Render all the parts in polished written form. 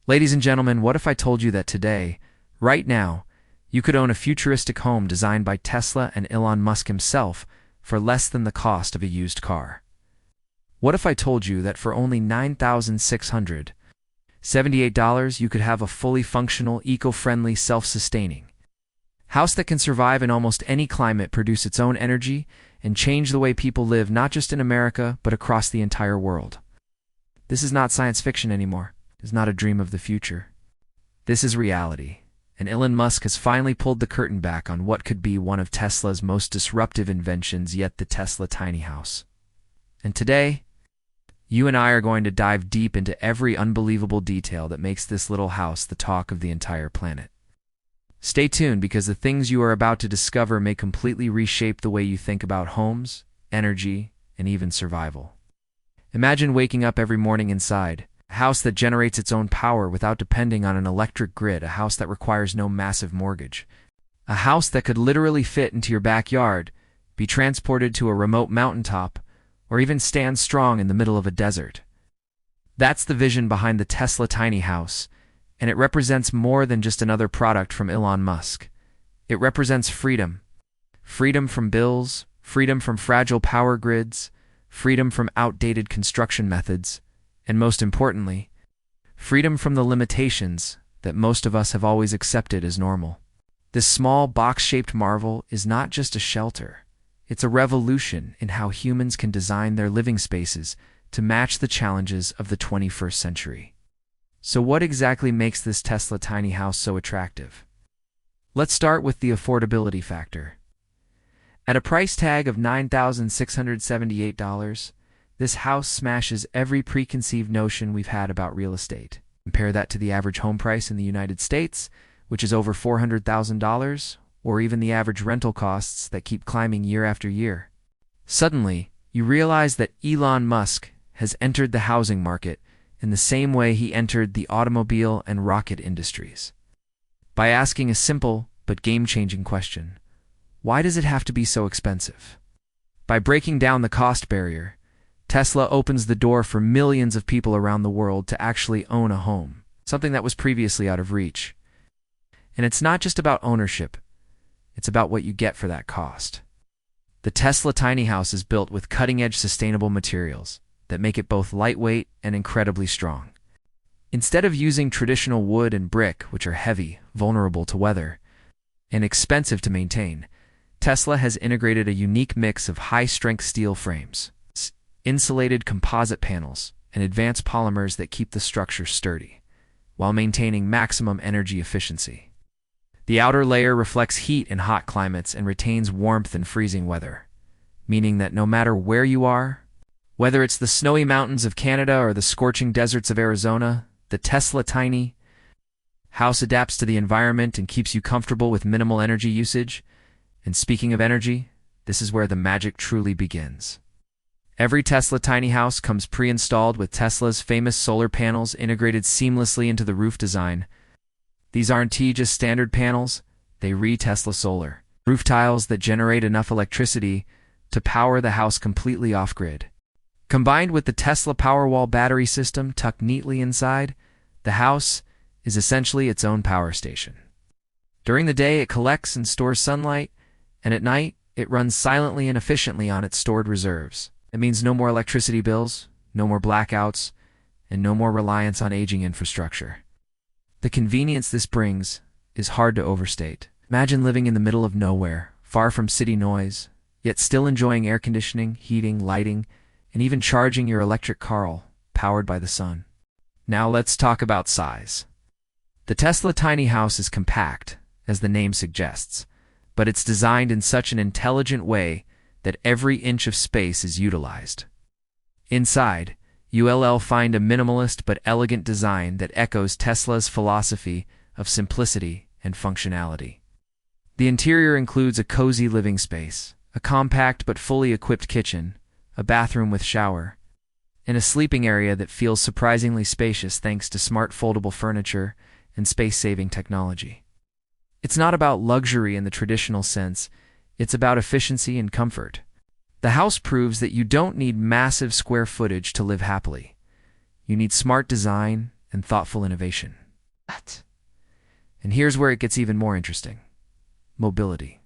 Ladies and gentlemen, what if I told you that today, right now, you could own a futuristic home designed by Tesla and Elon Musk himself for less than the cost of a used car? What if I told you that for only $9,678 you could have a fully functional, eco-friendly, self-sustaining house that can survive in almost any climate, produce its own energy, and change the way people live not just in America, but across the entire world? This is not science fiction anymore. It's not a dream of the future. This is reality, and Elon Musk has finally pulled the curtain back on what could be one of Tesla's most disruptive inventions yet, the Tesla tiny house. And today, you and I are going to dive deep into every unbelievable detail that makes this little house the talk of the entire planet. Stay tuned, because the things you are about to discover may completely reshape the way you think about homes, energy, and even survival. Imagine waking up every morning inside a house that generates its own power without depending on an electric grid, a house that requires no massive mortgage, a house that could literally fit into your backyard, be transported to a remote mountaintop, or even stand strong in the middle of a desert. That's the vision behind the Tesla tiny house, and it represents more than just another product from Elon Musk. It represents freedom. Freedom from bills, freedom from fragile power grids, freedom from outdated construction methods, and most importantly, freedom from the limitations that most of us have always accepted as normal. This small box-shaped marvel is not just a shelter. It's a revolution in how humans can design their living spaces to match the challenges of the 21st century. So what exactly makes this Tesla tiny house so attractive? Let's start with the affordability factor. At a price tag of $9,678, this house smashes every preconceived notion we've had about real estate. Compare that to the average home price in the United States, which is over $400,000, or even the average rental costs that keep climbing year after year. Suddenly, you realize that Elon Musk has entered the housing market in the same way he entered the automobile and rocket industries, by asking a simple but game-changing question: why does it have to be so expensive? By breaking down the cost barrier, Tesla opens the door for millions of people around the world to actually own a home, something that was previously out of reach. And it's not just about ownership, it's about what you get for that cost. The Tesla tiny house is built with cutting-edge sustainable materials that make it both lightweight and incredibly strong. Instead of using traditional wood and brick, which are heavy, vulnerable to weather, and expensive to maintain, Tesla has integrated a unique mix of high-strength steel frames, insulated composite panels, and advanced polymers that keep the structure sturdy, while maintaining maximum energy efficiency. The outer layer reflects heat in hot climates and retains warmth in freezing weather, meaning that no matter where you are, whether it's the snowy mountains of Canada or the scorching deserts of Arizona, the Tesla tiny house adapts to the environment and keeps you comfortable with minimal energy usage. And speaking of energy, this is where the magic truly begins. Every Tesla tiny house comes pre-installed with Tesla's famous solar panels integrated seamlessly into the roof design. These aren't just standard panels, they Tesla solar roof tiles that generate enough electricity to power the house completely off-grid. Combined with the Tesla Powerwall battery system tucked neatly inside, the house is essentially its own power station. During the day, it collects and stores sunlight, and at night, it runs silently and efficiently on its stored reserves. It means no more electricity bills, no more blackouts, and no more reliance on aging infrastructure. The convenience this brings is hard to overstate. Imagine living in the middle of nowhere, far from city noise, yet still enjoying air conditioning, heating, lighting, and even charging your electric car powered by the sun. Now let's talk about size. The Tesla tiny house is compact, as the name suggests, but it's designed in such an intelligent way that every inch of space is utilized. Inside, you'll find a minimalist but elegant design that echoes Tesla's philosophy of simplicity and functionality. The interior includes a cozy living space, a compact but fully equipped kitchen, a bathroom with shower, and a sleeping area that feels surprisingly spacious thanks to smart foldable furniture and space-saving technology. It's not about luxury in the traditional sense, it's about efficiency and comfort. The house proves that you don't need massive square footage to live happily. You need smart design, and thoughtful innovation. And here's where it gets even more interesting. Mobility.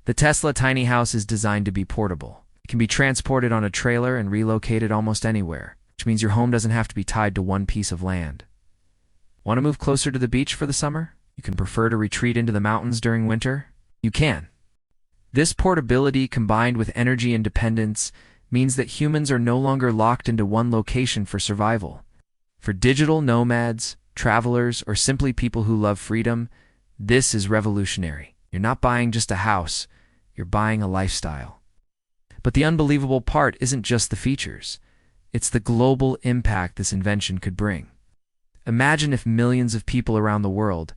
The Tesla tiny house is designed to be portable. It can be transported on a trailer and relocated almost anywhere, which means your home doesn't have to be tied to one piece of land. Want to move closer to the beach for the summer? You can prefer to retreat into the mountains during winter? You can. This portability combined with energy independence means that humans are no longer locked into one location for survival. For digital nomads, travelers, or simply people who love freedom, this is revolutionary. You're not buying just a house, you're buying a lifestyle. But the unbelievable part isn't just the features. It's the global impact this invention could bring. Imagine if millions of people around the world,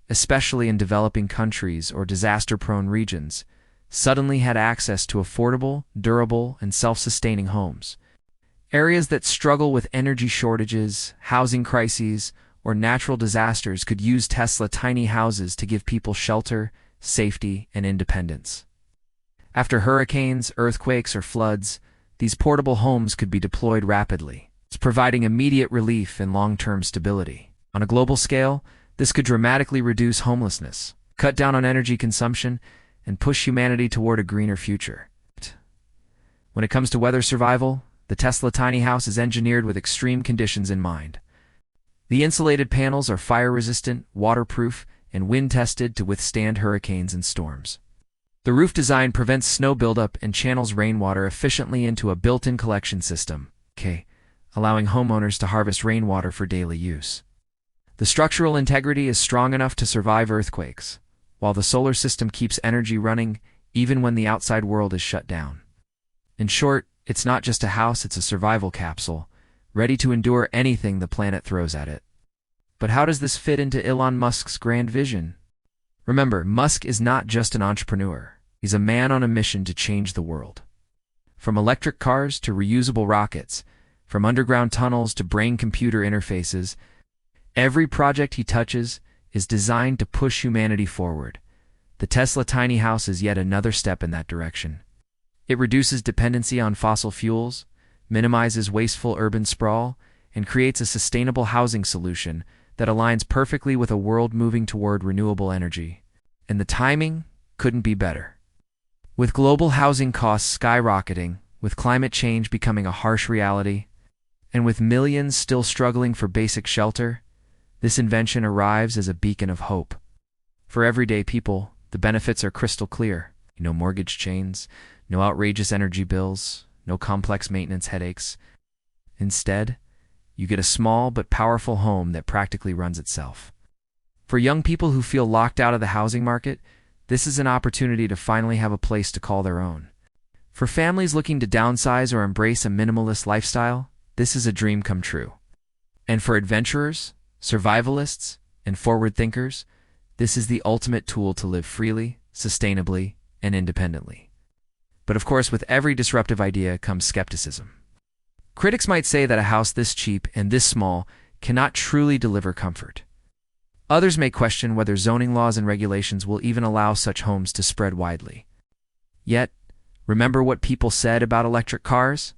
especially in developing countries or disaster-prone regions, suddenly had access to affordable, durable, and self-sustaining homes. Areas that struggle with energy shortages, housing crises, or natural disasters could use Tesla tiny houses to give people shelter, safety, and independence. After hurricanes, earthquakes, or floods, these portable homes could be deployed rapidly, providing immediate relief and long-term stability. On a global scale, this could dramatically reduce homelessness, cut down on energy consumption, and push humanity toward a greener future. When it comes to weather survival, the Tesla tiny house is engineered with extreme conditions in mind. The insulated panels are fire-resistant, waterproof, and wind-tested to withstand hurricanes and storms. The roof design prevents snow buildup and channels rainwater efficiently into a built-in collection system, allowing homeowners to harvest rainwater for daily use. The structural integrity is strong enough to survive earthquakes, while the solar system keeps energy running even when the outside world is shut down. In short, it's not just a house, it's a survival capsule, ready to endure anything the planet throws at it. But how does this fit into Elon Musk's grand vision? Remember, Musk is not just an entrepreneur. He's a man on a mission to change the world. From electric cars to reusable rockets, from underground tunnels to brain-computer interfaces, every project he touches is designed to push humanity forward. The Tesla tiny house is yet another step in that direction. It reduces dependency on fossil fuels, minimizes wasteful urban sprawl, and creates a sustainable housing solution that aligns perfectly with a world moving toward renewable energy. And the timing couldn't be better. With global housing costs skyrocketing, with climate change becoming a harsh reality, and with millions still struggling for basic shelter, this invention arrives as a beacon of hope. For everyday people, the benefits are crystal clear. No mortgage chains, no outrageous energy bills, no complex maintenance headaches. Instead, you get a small but powerful home that practically runs itself. For young people who feel locked out of the housing market, this is an opportunity to finally have a place to call their own. For families looking to downsize or embrace a minimalist lifestyle, this is a dream come true. And for adventurers, survivalists, and forward thinkers, this is the ultimate tool to live freely, sustainably, and independently. But of course, with every disruptive idea comes skepticism. Critics might say that a house this cheap and this small cannot truly deliver comfort. Others may question whether zoning laws and regulations will even allow such homes to spread widely. Yet, remember what people said about electric cars?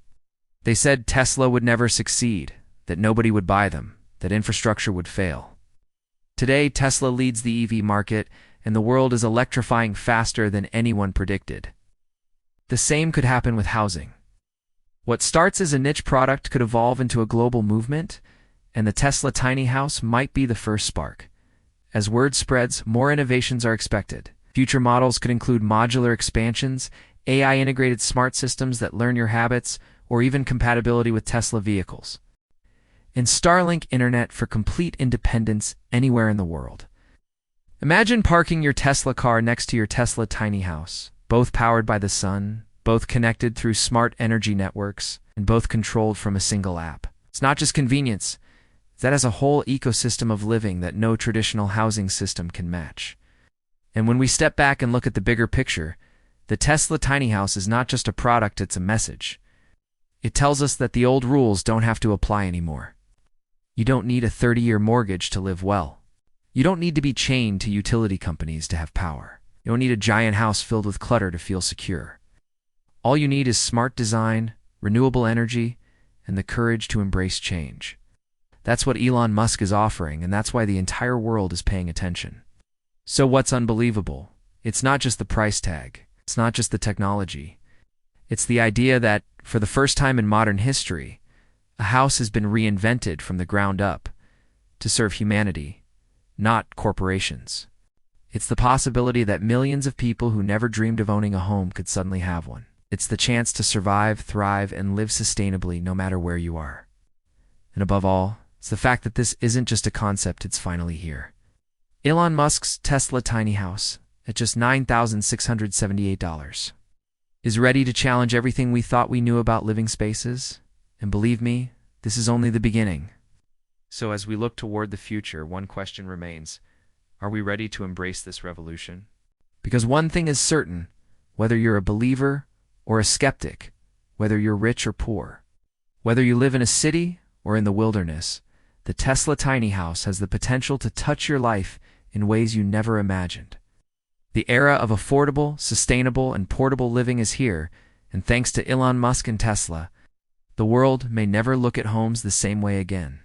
They said Tesla would never succeed, that nobody would buy them, that infrastructure would fail. Today, Tesla leads the EV market, and the world is electrifying faster than anyone predicted. The same could happen with housing. What starts as a niche product could evolve into a global movement, and the Tesla tiny house might be the first spark. As word spreads, more innovations are expected. Future models could include modular expansions, AI-integrated smart systems that learn your habits, or even compatibility with Tesla vehicles. And Starlink internet for complete independence anywhere in the world. Imagine parking your Tesla car next to your Tesla tiny house, both powered by the sun, both connected through smart energy networks, and both controlled from a single app. It's not just convenience. That has a whole ecosystem of living that no traditional housing system can match. And when we step back and look at the bigger picture, the Tesla tiny house is not just a product, it's a message. It tells us that the old rules don't have to apply anymore. You don't need a 30-year mortgage to live well. You don't need to be chained to utility companies to have power. You don't need a giant house filled with clutter to feel secure. All you need is smart design, renewable energy, and the courage to embrace change. That's what Elon Musk is offering, and that's why the entire world is paying attention. So what's unbelievable? It's not just the price tag. It's not just the technology. It's the idea that, for the first time in modern history, a house has been reinvented from the ground up to serve humanity, not corporations. It's the possibility that millions of people who never dreamed of owning a home could suddenly have one. It's the chance to survive, thrive, and live sustainably no matter where you are. And above all, it's the fact that this isn't just a concept, it's finally here. Elon Musk's Tesla tiny house, at just $9,678, is ready to challenge everything we thought we knew about living spaces. And believe me, this is only the beginning. So as we look toward the future, one question remains: are we ready to embrace this revolution? Because one thing is certain, whether you're a believer or a skeptic, whether you're rich or poor, whether you live in a city or in the wilderness, the Tesla tiny house has the potential to touch your life in ways you never imagined. The era of affordable, sustainable, and portable living is here, and thanks to Elon Musk and Tesla, the world may never look at homes the same way again.